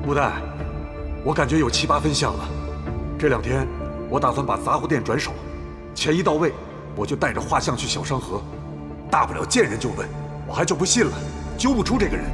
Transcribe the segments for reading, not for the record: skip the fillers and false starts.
吴代，我感觉有7、8分像了。这2天我打算把杂货店转手，钱一到位，我就带着画像去小商河，大不了见人就问，我还就不信了，揪不出这个人。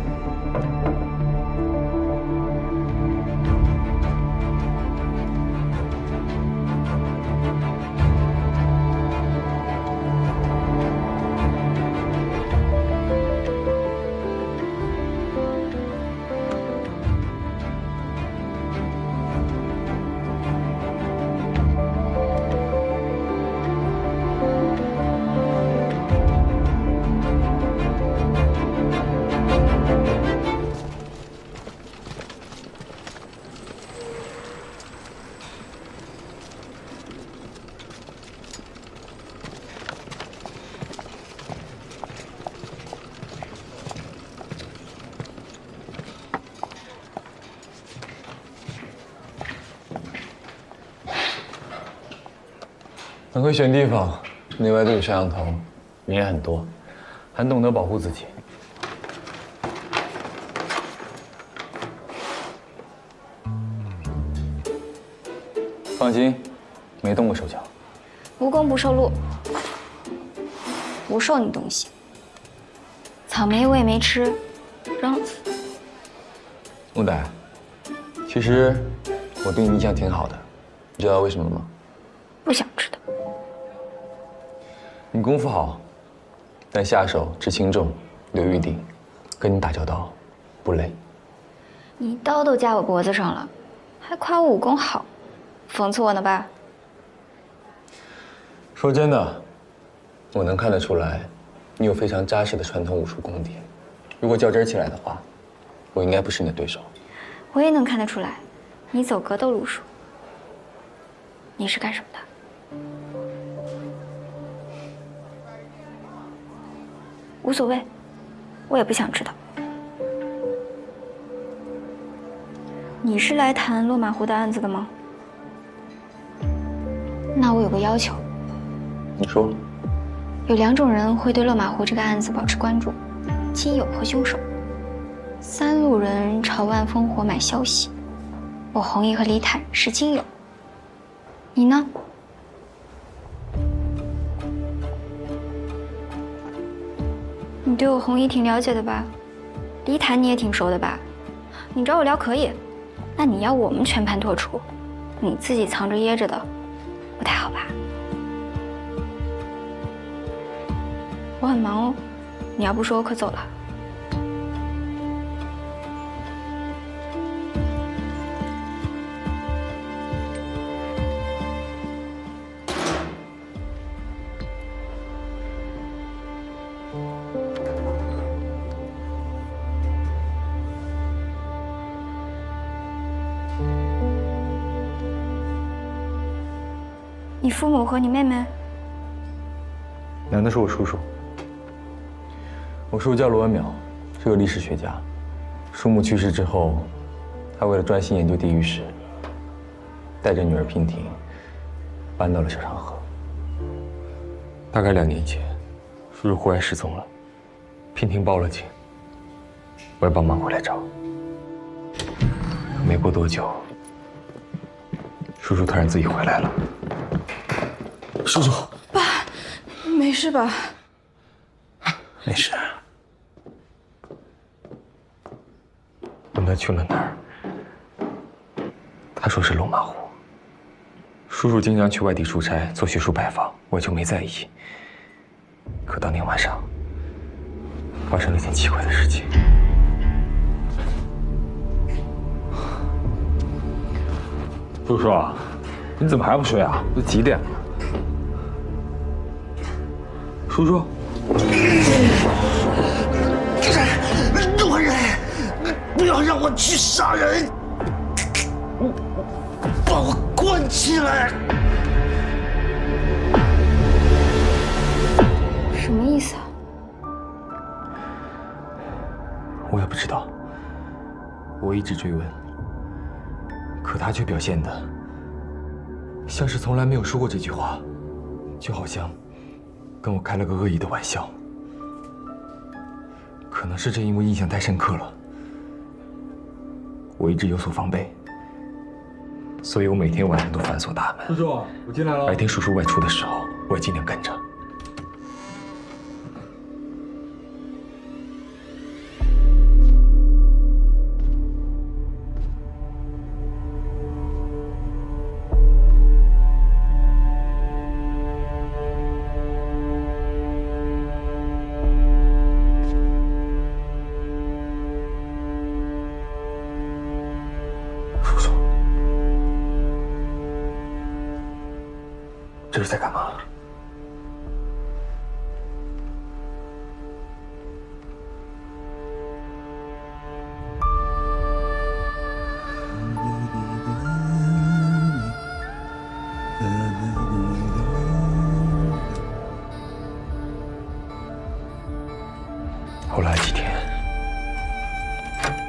很会选地方，内外都有摄像头，人也很多，很懂得保护自己。放心，没动过手脚。无功不受禄，不受你东西。草莓我也没吃，扔了。木歹，其实我对你印象挺好的，你知道为什么吗？不想知道。 你功夫好，但下手知轻重，留余地，跟你打交道不累。你刀都架我脖子上了，还夸我武功好，讽刺我呢吧？说真的，我能看得出来，你有非常扎实的传统武术功底。如果较真起来的话，我应该不是你的对手。我也能看得出来，你走格斗路数。你是干什么的？ 无所谓，我也不想知道。你是来谈落马湖的案子的吗？那我有个要求。你说。有2种人会对落马湖这个案子保持关注：亲友和凶手。3路人朝万烽火买消息，我弘毅和李坦是亲友。你呢？ 你对我弘毅挺了解的吧？李坦你也挺熟的吧？你找我聊可以，那你要我们全盘托出，你自己藏着掖着的，不太好吧？我很忙哦，你要不说我可走了。你父母和你妹妹？男的是我叔叔，我叔叔叫罗文淼，是个历史学家。叔母去世之后，他为了专心研究地狱史，带着女儿娉婷搬到了小长河。大概2年前，叔叔忽然失踪了，娉婷报了警，我也帮忙回来找。可没过多久，叔叔突然自己回来了。 叔叔，爸，没事吧？没事。问他去了哪儿，他说是龙马湖。叔叔经常去外地出差做学术拜访，我就没在意。可当天晚上，发生了一件奇怪的事情。叔叔，你怎么还不睡啊？都几点了？ 叔叔，罗人，不要让我去杀人，把我关起来。什么意思啊？我也不知道。我一直追问，可他却表现得像是从来没有说过这句话，就好像…… 跟我开了个恶意的玩笑，可能是正因为印象太深刻了，我一直有所防备，所以我每天晚上都反锁大门。叔叔，我进来了。白天叔叔外出的时候，我也尽量跟着。这是在干嘛？后来几天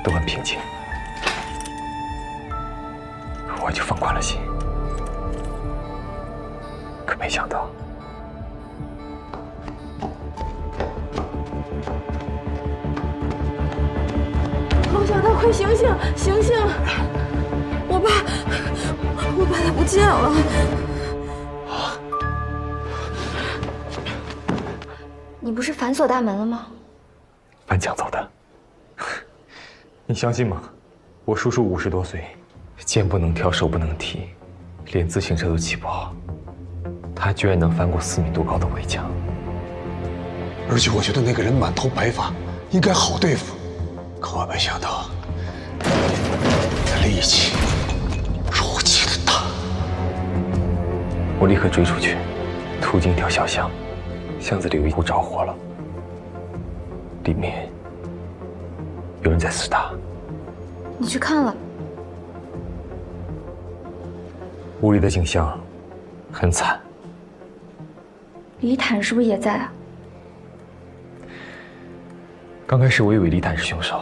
都很平静，我就放宽了心。可没想到，陆小刀，快醒醒，醒醒！我爸他不见了。你不是反锁大门了吗？翻墙走的。你相信吗？我叔叔50多岁，肩不能挑，手不能提，连自行车都骑不好。他居然能翻过4米多高的围墙，而且我觉得那个人满头白发，应该好对付。可我没想到，他力气如此的大。我立刻追出去，途经一条小巷，巷子里有一户着火了，里面有人在厮打。你去看了？屋里的景象很惨。李坦是不是也在啊？刚开始我以为李坦是凶手，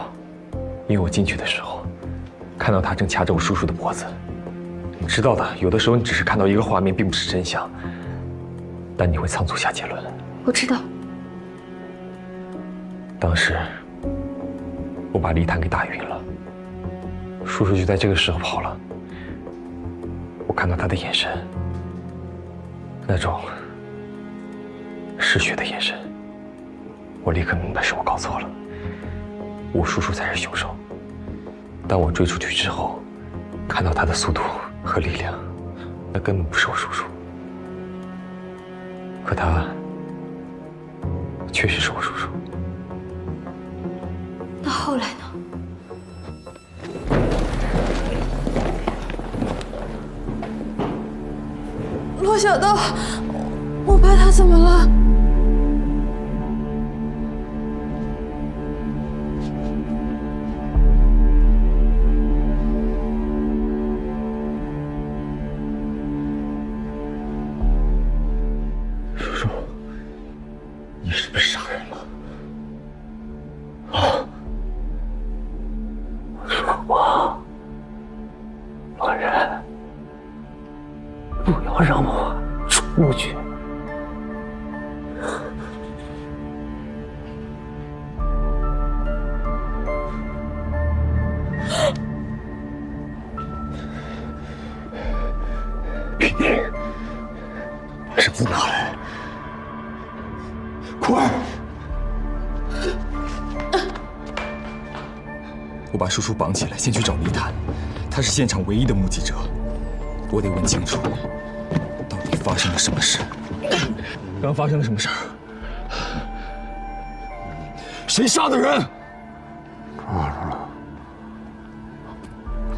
因为我进去的时候看到他正掐着我叔叔的脖子。你知道的，有的时候你只是看到一个画面，并不是真相，但你会仓促下结论。我知道。当时我把李坦给打晕了，叔叔就在这个时候跑了。我看到他的眼神，那种嗜血的眼神，我立刻明白是我搞错了，我叔叔才是凶手。当我追出去之后，看到他的速度和力量，那根本不是我叔叔，可他确实是我叔叔。那后来呢？陆小刀，我爸他怎么了？叔叔，你是不是杀人了？啊！说话，老人，不要让我出去。皮丁，把绳子拿来，快！我把叔叔绑起来，先去找李坦，他是现场唯一的目击者。我得问清楚，到底发生了什么事？刚发生了什么事儿？谁杀的人？抓住了，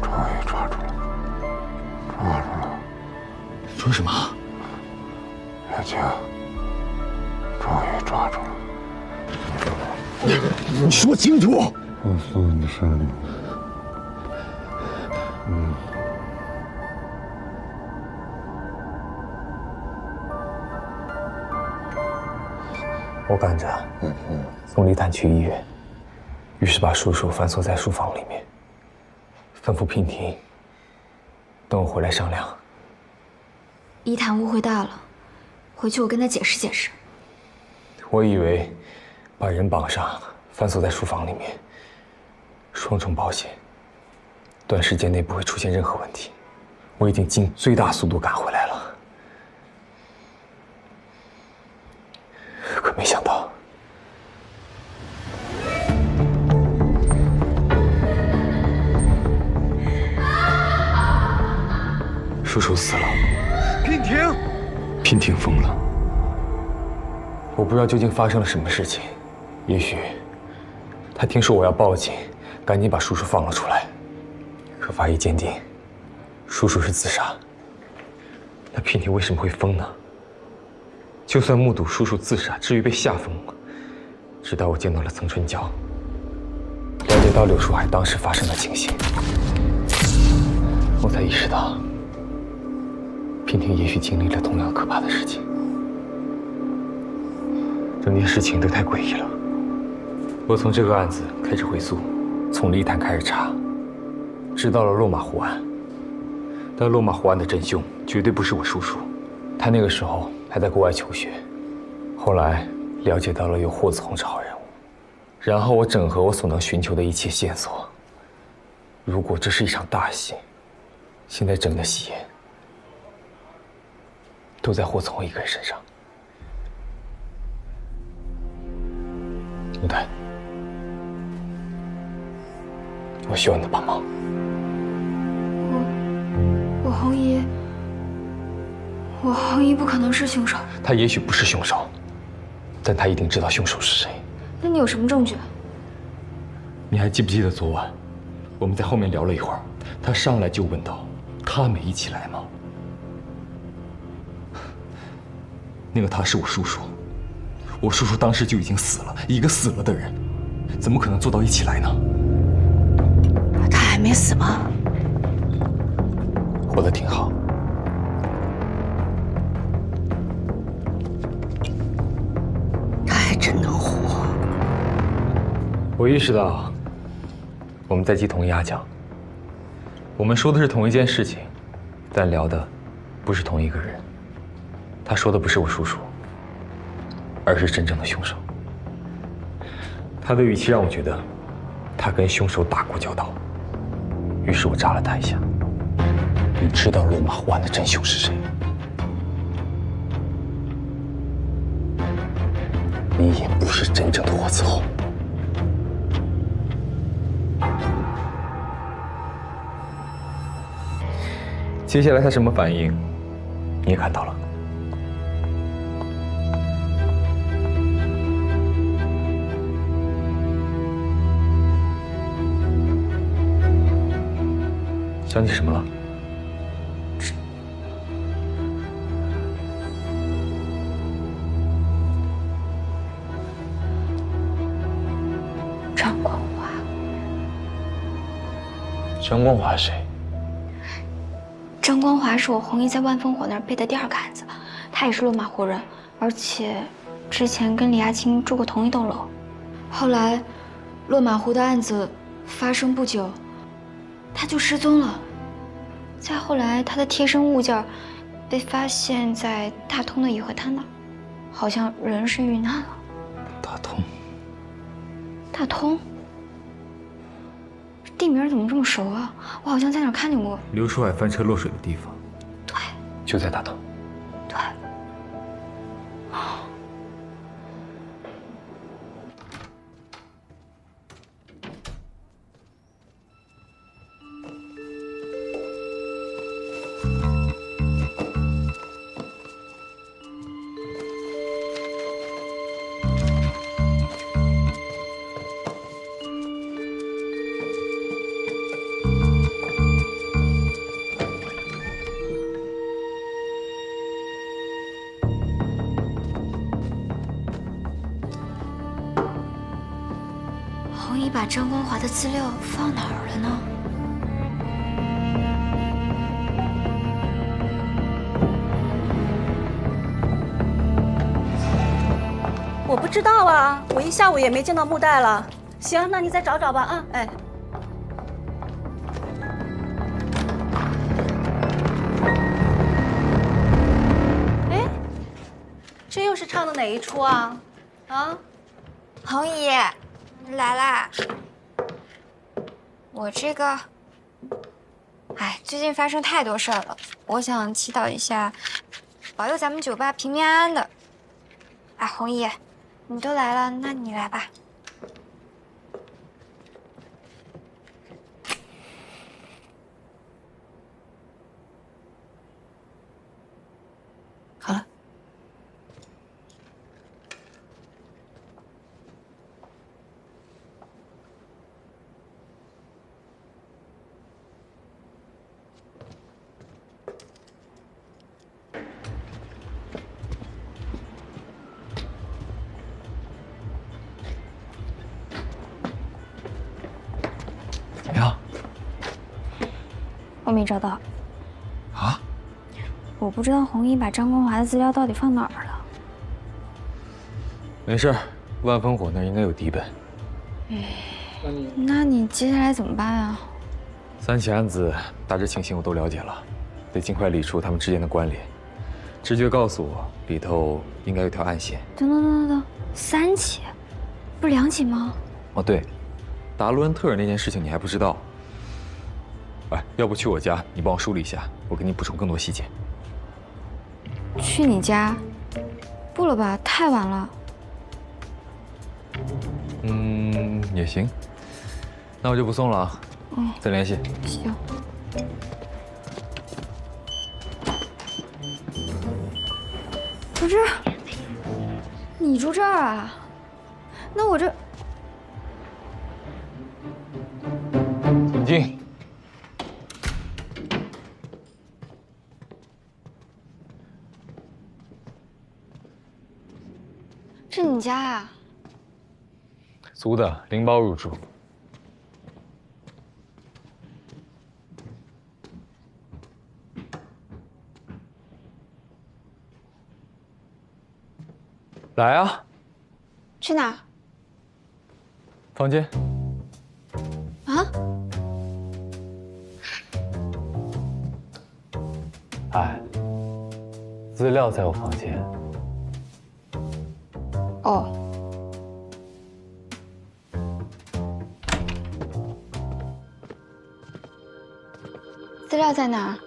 终于抓住了，抓住了！说什么？月清，终于抓住了！你说清楚！我送你山里。我赶着送李坦去医院，于是把叔叔反锁在书房里面，吩咐娉婷等我回来商量。李坦误会大了，回去我跟他解释解释。我以为把人绑上，反锁在书房里面，双重保险。短时间内不会出现任何问题。我已经尽最大速度赶回来了，可没想到，叔叔死了。娉婷，娉婷疯了。我不知道究竟发生了什么事情，也许他听说我要报警，赶紧把叔叔放了出来。可法医鉴定，叔叔是自杀。那娉婷为什么会疯呢？就算目睹叔叔自杀，至于被吓疯，直到我见到了曾春娇，了解到柳树海当时发生的情形，我才意识到，娉婷也许经历了同样可怕的事情。整件事情都太诡异了。我从这个案子开始回溯，从利坦开始查，知道了落马湖案。但落马湖案的真凶绝对不是我叔叔，他那个时候还在国外求学。后来了解到了有霍子红是好人物，然后我整合我所能寻求的一切线索。如果这是一场大戏，现在整个戏演都在霍子红一个人身上。陆丹，我需要你的帮忙。我红姨不可能是凶手。他也许不是凶手，但他一定知道凶手是谁。那你有什么证据？你还记不记得昨晚我们在后面聊了一会儿，他上来就问道：“他没一起来吗？”那个他是我叔叔，我叔叔当时就已经死了，一个死了的人，怎么可能做到一起来呢？他还没死吗？活得挺好。他还真能活。我意识到我们在鸡同鸭讲，我们说的是同一件事情，但聊的不是同一个人。他说的不是我叔叔，而是真正的凶手。他的语气让我觉得他跟凶手打过交道，于是我扎了他一下。你知道落马湖案的真凶是谁？你也不是真正的霍子红。接下来他什么反应，你也看到了。想起什么了？张光华。张光华谁？张光华是我红姨在万烽火那儿背的第二个案子，他也是落马湖人，而且之前跟李亚青住过同一栋楼。后来，落马湖的案子发生不久，他就失踪了。再后来，他的贴身物件被发现在大通的颐和滩那儿，好像人是遇难了。大通。大通？地名怎么这么熟啊？我好像在哪儿看见过。刘书海翻车落水的地方。对，就在大通。对。红姨把张光华的资料放哪儿了呢？我不知道啊，我一下午也没见到木袋了。行，那你再找找吧啊，哎。哎，这又是唱的哪一出啊？啊？红姨，来啦！我这个哎，最近发生太多事儿了，我想祈祷一下，保佑咱们酒吧平平安安的。哎，红姨，你都来了，那你来吧。好了。怎么样？我没找到。啊？我不知道红衣把张光华的资料到底放哪儿了。没事儿，万烽火那儿应该有底本。那你接下来怎么办啊3起案子大致情形我都了解了，得尽快理出他们之间的关联。直觉告诉我，里头应该有条暗线。等，3起，不是2起吗？哦，对，达罗恩特尔那件事情你还不知道。哎，要不去我家，你帮我梳理一下，我给你补充更多细节。去你家？不了吧，太晚了。也行。那我就不送了啊。再联系。行。不是，你住这儿啊？那我这……请进。这你家啊？租的，拎包入住。来啊！去哪儿？房间。啊？哎，资料在我房间。哦。资料在哪儿？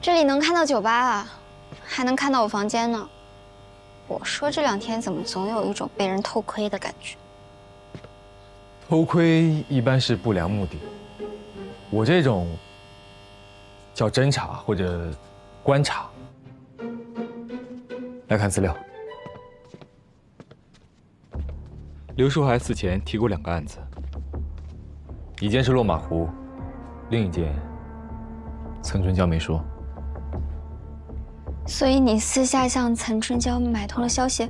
这里能看到酒吧啊，还能看到我房间呢。我说这2天怎么总有一种被人偷窥的感觉？偷窥一般是不良目的，我这种叫侦查或者观察。来看资料，刘树海死前提过2个案子，一件是落马湖，另一件岑春娇没说。所以你私下向岑春娇买通了消息？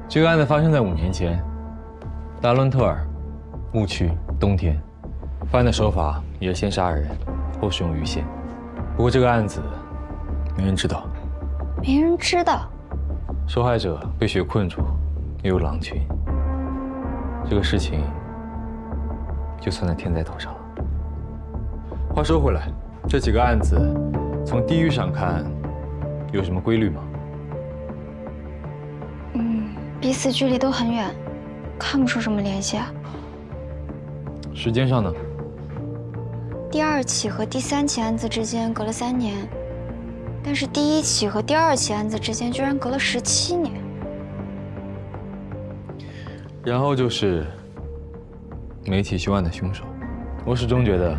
这个案子发生在5年前，达伦特尔，牧区，冬天，犯案的手法也是先杀人，后使用鱼线。不过这个案子没人知道。没人知道。受害者被雪困住，也有狼群。这个事情就算在天灾头上了。话说回来，这几个案子从地域上看有什么规律吗？彼此距离都很远，看不出什么联系啊。时间上呢？第2起和第3起案子之间隔了3年，但是第1起和第2起案子之间居然隔了17年。然后就是媒体凶案的凶手。我始终觉得，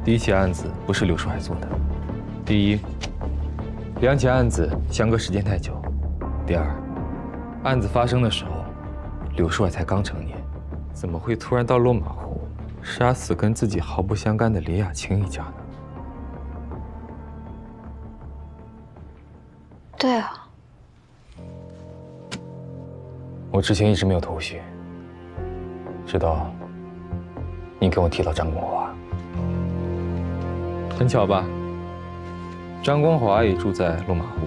第1起案子不是刘树海做的。第一，2起案子相隔时间太久；第二，案子发生的时候，刘树海才刚成年，怎么会突然到落马湖杀死跟自己毫不相干的李雅青一家呢？对啊，我之前一直没有头绪，直到你跟我提到张光华，很巧吧？张光华也住在落马湖，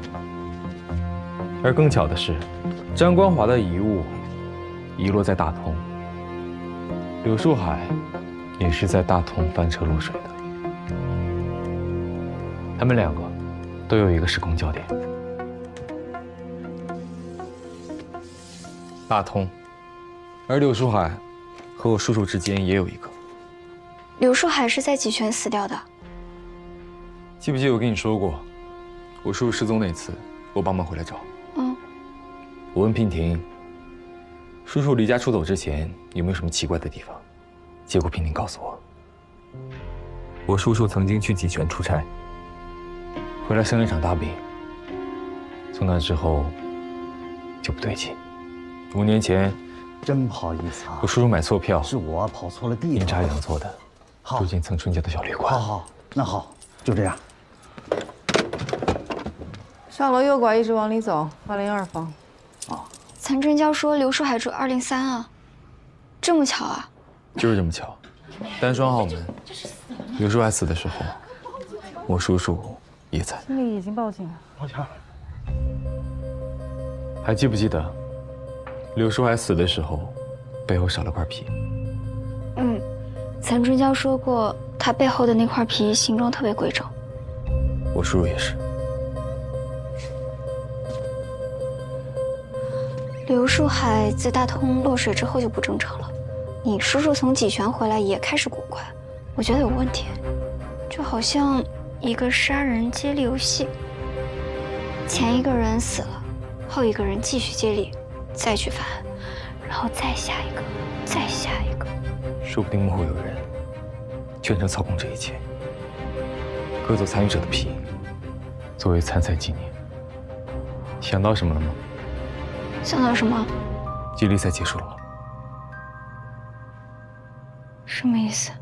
而更巧的是，张光华的遗物遗落在大同，柳树海也是在大同翻车落水的。他们两个都有一个时空焦点，大同，而柳树海和我叔叔之间也有一个。柳树海是在济泉死掉的。记不记得我跟你说过，我叔叔失踪那次，我帮忙回来找。我问娉婷，叔叔离家出走之前有没有什么奇怪的地方？结果娉婷告诉我叔叔曾经去济泉出差，回来生了一场大病。从那之后就不对劲。5年前，真不好意思啊，我叔叔买错票，是我跑错了地方，阴差阳错的住进曾春娇的小旅馆。好，那好，就这样。上楼右拐，一直往里走，202房。岑春娇说刘树海住203啊，这么巧啊？就是这么巧，单双号门。刘树海死的时候，我叔叔也在。经理已经报警了。抱歉。还记不记得，刘树海死的时候，背后少了块皮？岑春娇说过，他背后的那块皮形状特别规整。我叔叔也是。刘树海自大通落水之后就不正常了，你叔叔从济泉回来也开始古怪，我觉得有问题，就好像一个杀人接力游戏，前一个人死了，后一个人继续接力，再去犯案，然后再下一个，再下一个。说不定幕后有人全程操控这一切，割走参与者的皮，作为参赛纪念。想到什么了吗？想到什么？接力赛结束了吗？什么意思？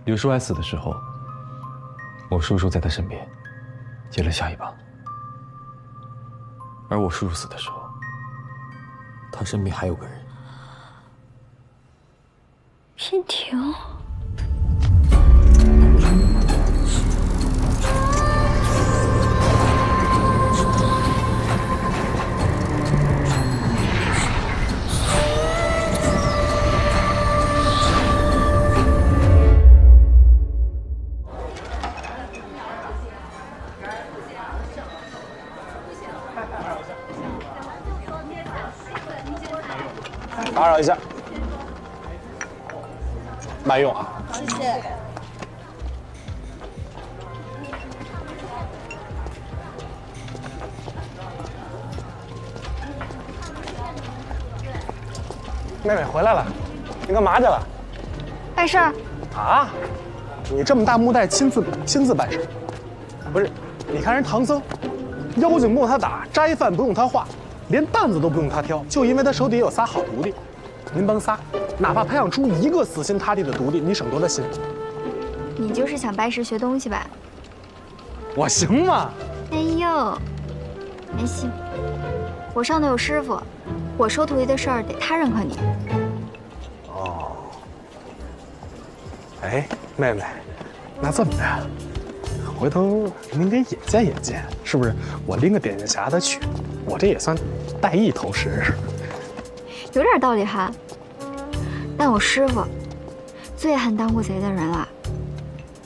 刘树海死的时候，我叔叔在他身边，接了下一棒。而我叔叔死的时候，他身边还有个人。娉婷。打扰一下，慢用啊！谢谢。妹妹回来了，你干嘛去了？办事儿。啊？你这么大木袋亲自办事？不是，你看人唐僧，妖精不用他打，斋饭不用他画，连担子都不用他挑，就因为他手底下有仨好徒弟。您甭仨，哪怕培养出一个死心塌地的徒弟，你省多大心？你就是想拜师学东西吧？我行吗？哎呦，没戏！我上头有师傅，我收徒弟的事儿得他认可你。哦。哎，妹妹，那这么着，回头您给引荐引荐，是不是？我拎个点心匣子去，我这也算带一头实。有点道理哈，但我师傅最恨当过贼的人了。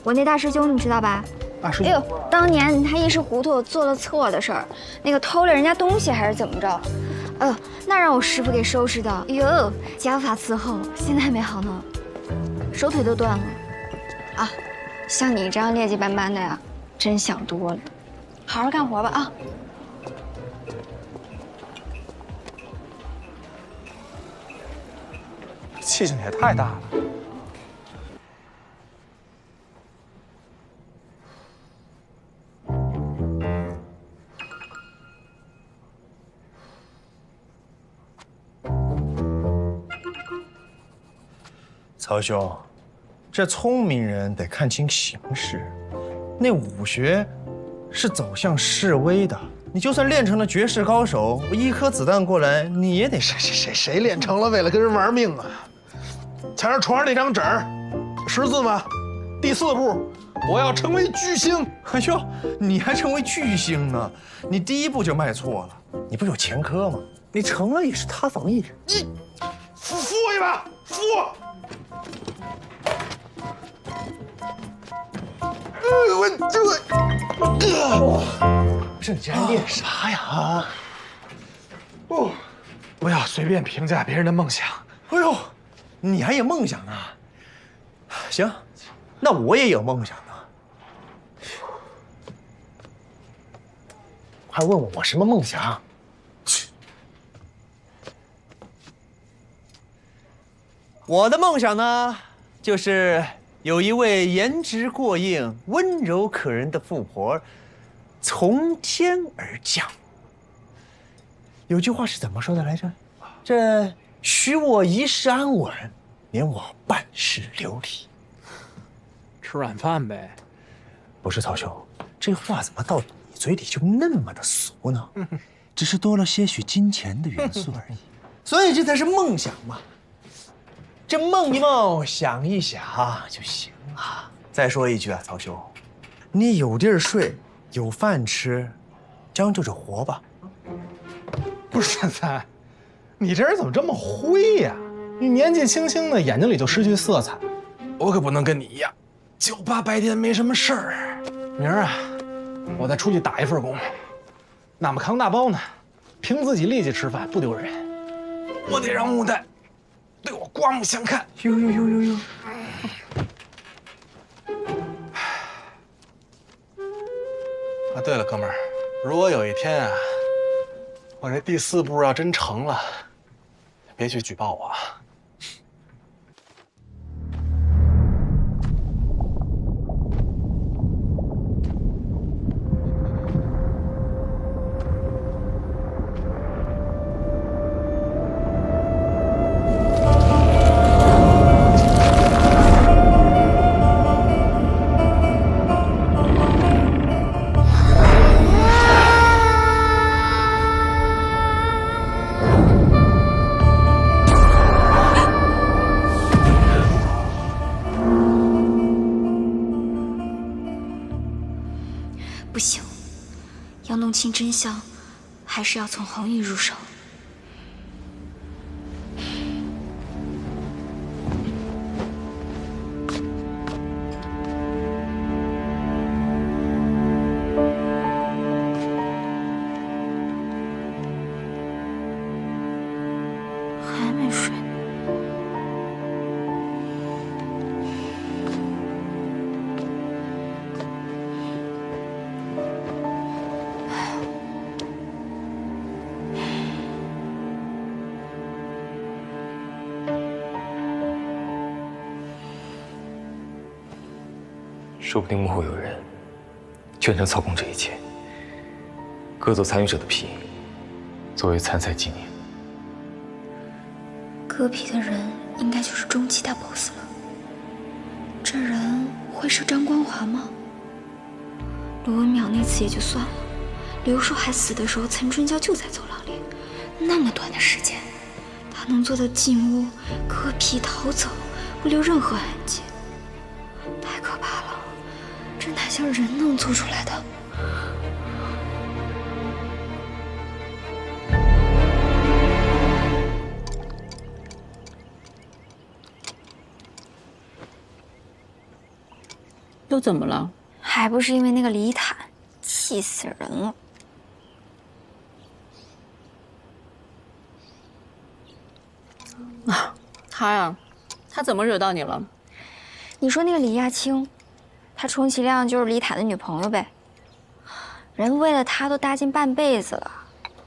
我那大师兄你知道吧？大师兄，哎呦，当年他一时糊涂做了错的事儿，那个偷了人家东西还是怎么着？那让我师傅给收拾的，哎呦，家法伺候，现在还没好呢，手腿都断了。啊，像你这样劣迹斑斑的呀，真想多了。好好干活吧啊！气性也太大了。曹兄，这聪明人得看清形势。那武学是走向示威的，你就算练成了绝世高手，我一颗子弹过来，你也得谁练成了为了跟人玩命啊？瞧着床上那张纸儿，识字吗？第4步，我要成为巨星。哎呦，你还成为巨星呢？你第1步就迈错了，你不是有前科吗？你成了也是塌房艺人。你扶我一把，扶我！这你竟然练啥呀？哦，不要随便评价别人的梦想。哎呦，你还有梦想呢？行，那我也有梦想呢。还问我什么梦想？我的梦想呢，就是有一位颜值过硬、温柔可人的富婆从天而降。有句话是怎么说的来着？这许我一世安稳，免我半世流离。吃软饭呗。不是曹兄，这话怎么到你嘴里就那么的俗呢？只是多了些许金钱的元素而已。所以这才是梦想嘛。这梦一梦，想一想就行了。再说一句啊，曹兄，你有地儿睡，有饭吃，将就着活吧。不是三三，你这人怎么这么灰呀？你年纪轻轻的，眼睛里就失去色彩。我可不能跟你一样，就怕白天没什么事儿。明儿啊，我再出去打一份工，哪么扛大包呢？凭自己力气吃饭不丢人，我得让木蛋对我刮目相看。呦！啊，对了，哥们儿，如果有一天啊，我这第4步要真成了，别去举报我啊。不行，要弄清真相，还是要从弘毅入手。还没睡呢。说不定幕后有人全程操控这一切，割走参与者的皮，作为参赛纪念。割皮的人应该就是终极大 BOSS 了。这人会是张光华吗？罗文淼那次也就算了，刘硕还死的时候，岑春娇就在走廊里，那么短的时间，他能做到进屋、割皮、逃走，不留任何痕迹，太可怕了。这哪像人能做出来的？都怎么了？还不是因为那个李坦，气死人了。啊，他呀，他怎么惹到你了？你说那个李亚青，他充其量就是李坦的女朋友呗。人为了他都搭进半辈子了，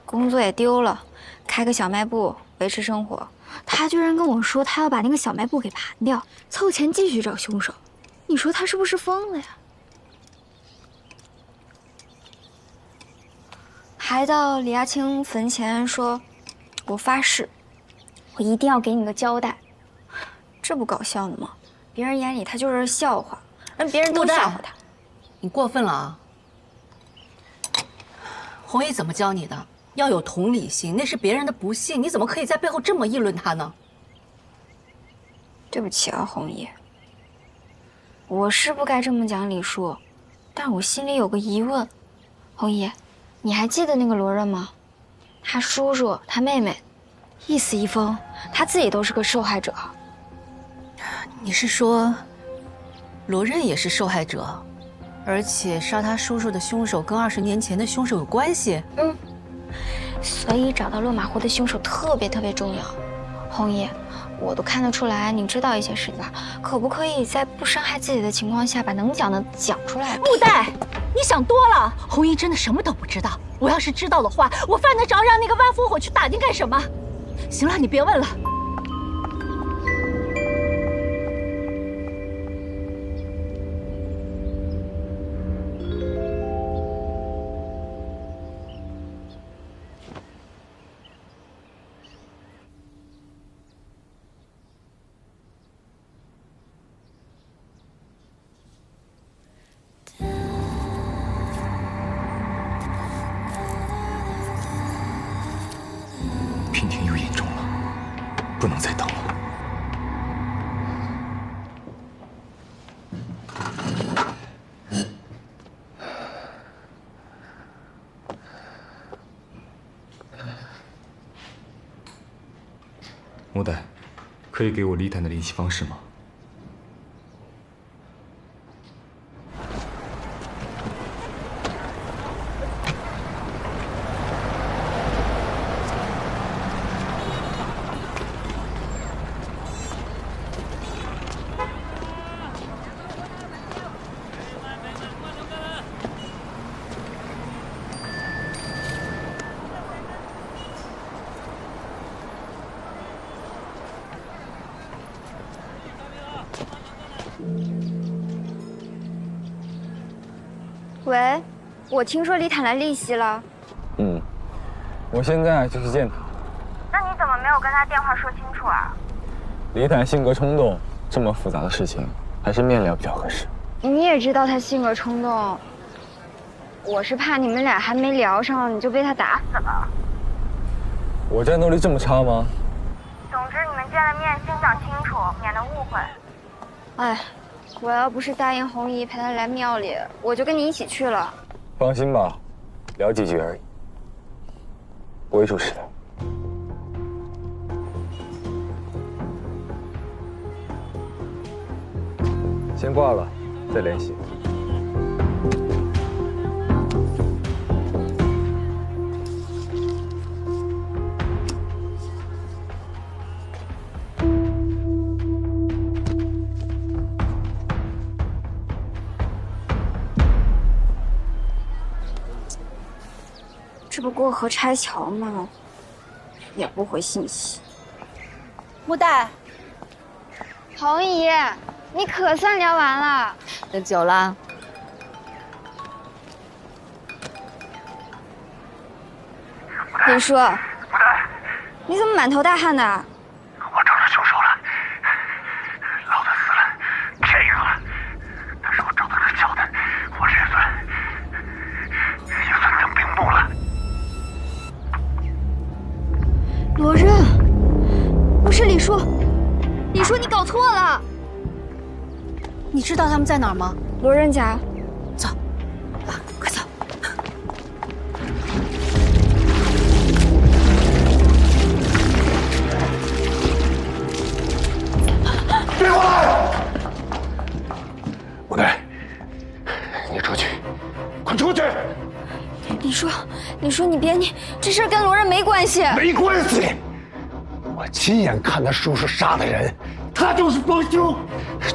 工作也丢了，开个小卖部维持生活。他居然跟我说他要把那个小卖部给盘掉，凑钱继续找凶手。你说他是不是疯了呀？还到李亚青坟前说：“我发誓，我一定要给你个交代。”这不搞笑呢吗？别人眼里他就是笑话，让别人都笑话他。你过分了啊！弘毅怎么教你的？要有同理心，那是别人的不幸，你怎么可以在背后这么议论他呢？对不起啊，弘毅，我是不该这么讲李叔，但我心里有个疑问。弘毅，你还记得那个罗润吗？他叔叔、他妹妹，一死一疯，他自己都是个受害者。你是说，罗任也是受害者，而且杀他叔叔的凶手跟20年前的凶手有关系？嗯，所以找到落马湖的凶手特别重要。红姨，我都看得出来你知道一些事的，可不可以在不伤害自己的情况下，把能讲的讲出来？木代，你想多了。红衣真的什么都不知道。我要是知道的话，我犯得着让那个万夫火去打听干什么？行了，你别问了。娉婷又严重了，不能再等了。木代，可以给我李坦的联系方式吗？喂，我听说李坦来利息了。嗯，我现在就去见他。那你怎么没有跟他电话说清楚啊？李坦性格冲动，这么复杂的事情还是面聊比较合适。你也知道他性格冲动，我是怕你们俩还没聊上你就被他打死了。我战斗力这么差吗？总之你们见了面先讲清楚，免得误会。哎，我要不是答应红姨陪她来庙里，我就跟你一起去了。放心吧，聊几句而已，不会出事的。先挂了，再联系。这不过河拆桥吗？也不回信息。木代，红姨，你可算聊完了。等久了。林叔，你怎么满头大汗的？我找着凶手了，老子死了，骗赢了。但是我找到这小的，我也算整屏幕了。罗任，不是李叔，李叔你搞错了。你知道他们在哪儿吗？罗任家。走，快走。别过来！木代，你出去，快出去！李叔，你别这事儿跟罗任没关系。没关系，我亲眼看他叔叔杀的人，他就是帮凶，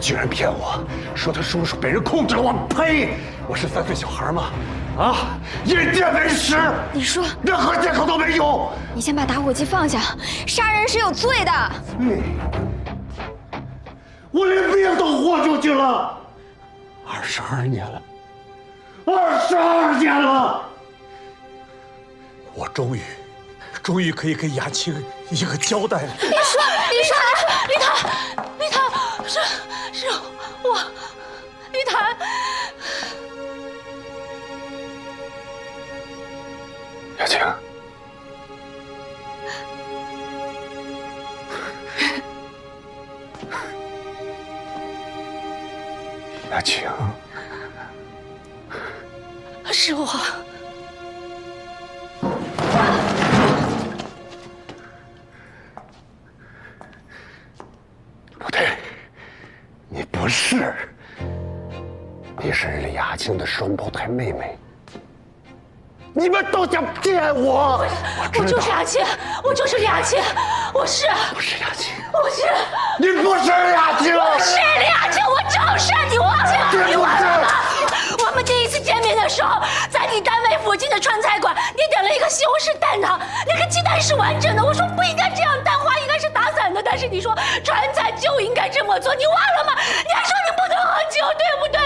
居然骗我说他叔叔被人控制了，我呸！我是3岁小孩吗？啊，眼见为实。李叔，任何借口都没有。你先把打火机放下，杀人是有罪的。我连命都豁出去了，22年了，22年了，我终于可以给雅青一个交代了。李坦，是我，李坦。雅青，雅青，是我。你是李亚庆的双胞胎妹妹。你们都想骗我！我就是亚庆，我就是李亚庆，我是。不是亚庆，我是。你不是亚庆，我是李亚庆，我就是你忘了？你忘了吗？我们第一次见面的时候，在你单位附近的川菜馆，你点了一个西红柿蛋挞，那个鸡蛋是完整的。我说不应该这样，蛋花应该是打散的，但是你说川菜就应该这么做，你忘了吗？你还说你不能喝酒，对不对？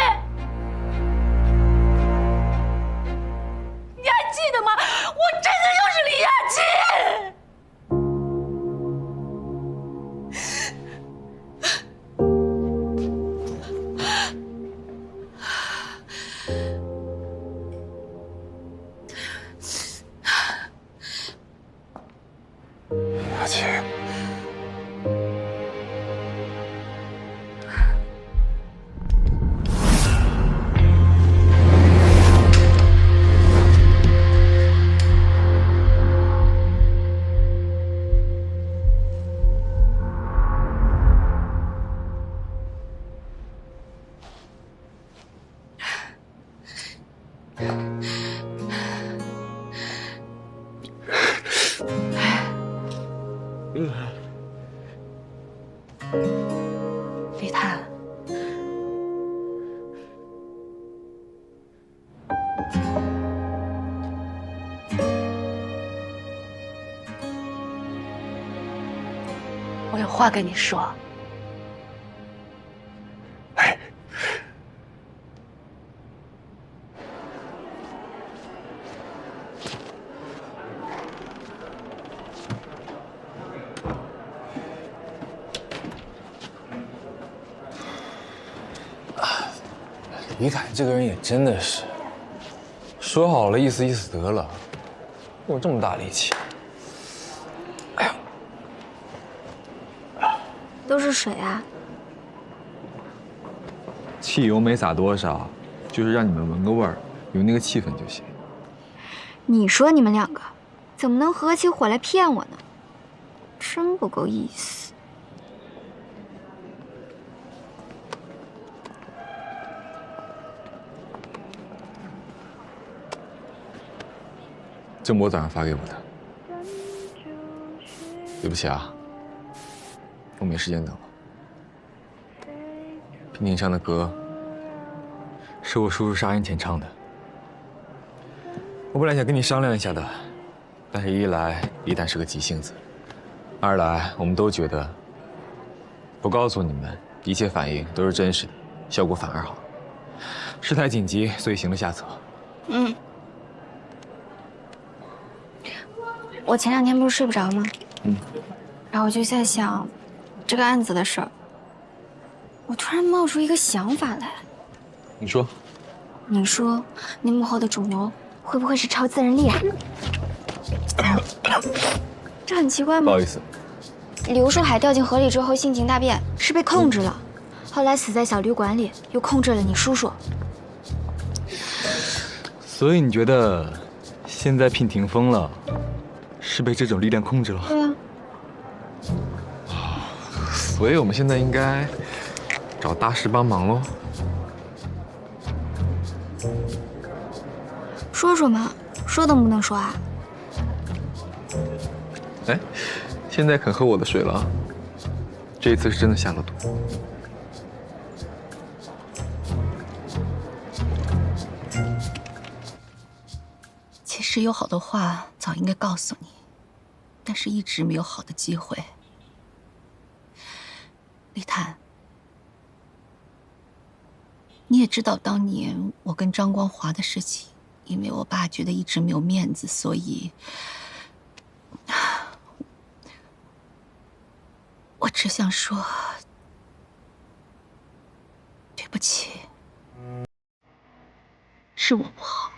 你还记得吗？我真的就是李亚庆。亚庆，李探，我有话跟你说。哎，李凯这个人也真的是，说好了意思意思得了，用这么大力气。哎呀，都是水啊！汽油没撒多少，就是让你们闻个味儿，有那个气氛就行。你说你们两个怎么能合起伙来骗我呢？真不够意思。郑博早上发给我的。对不起啊，我没时间等了。娉婷唱的歌是我叔叔杀人前唱的。我本来想跟你商量一下的，但是一来李坦是个急性子，二来我们都觉得不告诉你们，一切反应都是真实的，效果反而好。事态紧急，所以行了下策。我前2天不是睡不着吗？然后我就在想，这个案子的事儿，我突然冒出一个想法来。你说？你说，那幕后的主谋会不会是超自然力啊？这很奇怪吗？不好意思，刘树海掉进河里之后性情大变，是被控制了，后来死在小旅馆里，又控制了你叔叔。所以你觉得现在娉婷疯了，是被这种力量控制了？对啊。所以我们现在应该找大师帮忙喽。说说嘛，说能不能说啊？哎，现在肯喝我的水了啊！这一次是真的下了毒。其实有好多话早应该告诉你，但是一直没有好的机会。李坦，你也知道当年我跟张光华的事情，因为我爸觉得一直没有面子，所以我只想说对不起，是我不好。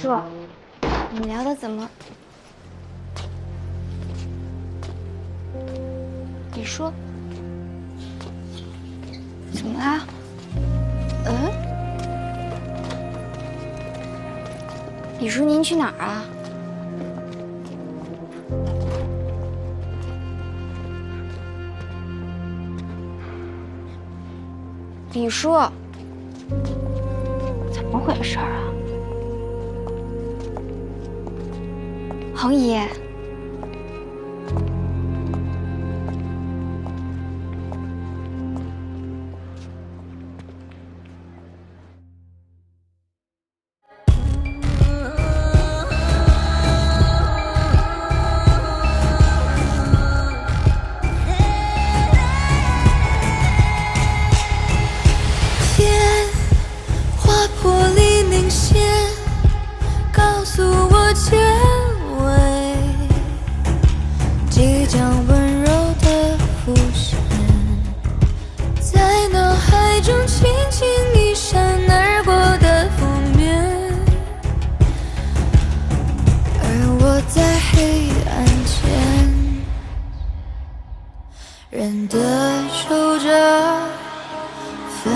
叔，你们聊的怎么？李叔，怎么啦？李叔，您去哪儿啊？李叔，怎么回事啊？恒姨，人的守着分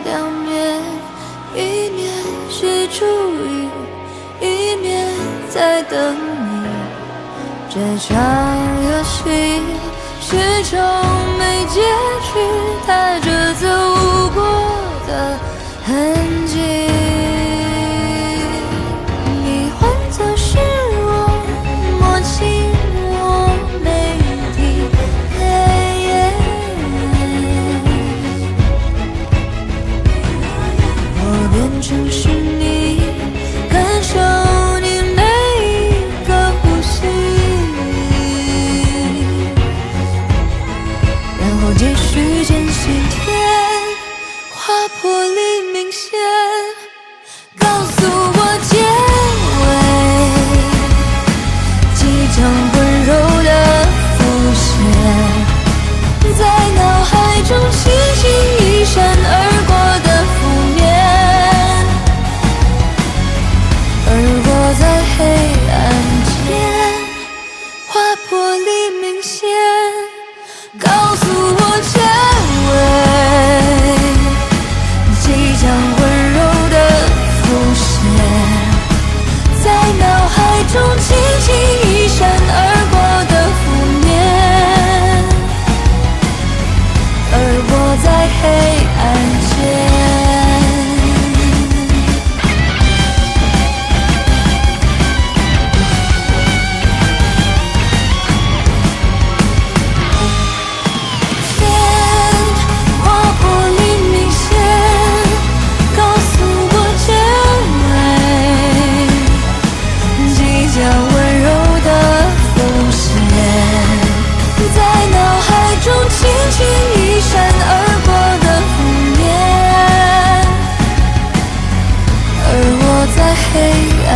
两面，一面是注意，一面在等你。这场游戏始终没结局，踏着走过的痕迹。你换作是我，默契我没提。我变成是你，感受你每一个呼吸，然后继续渐行天，划破黎明线，告诉我结尾，即将温柔的浮现，在脑海中轻轻一闪而过的负面，而我在黑暗间划破黎明线，告诉我结尾，即将温柔的浮现，在脑海中轻轻一闪而过的负面，而我在黑暗间。轻轻一闪而过的负面，而我在黑暗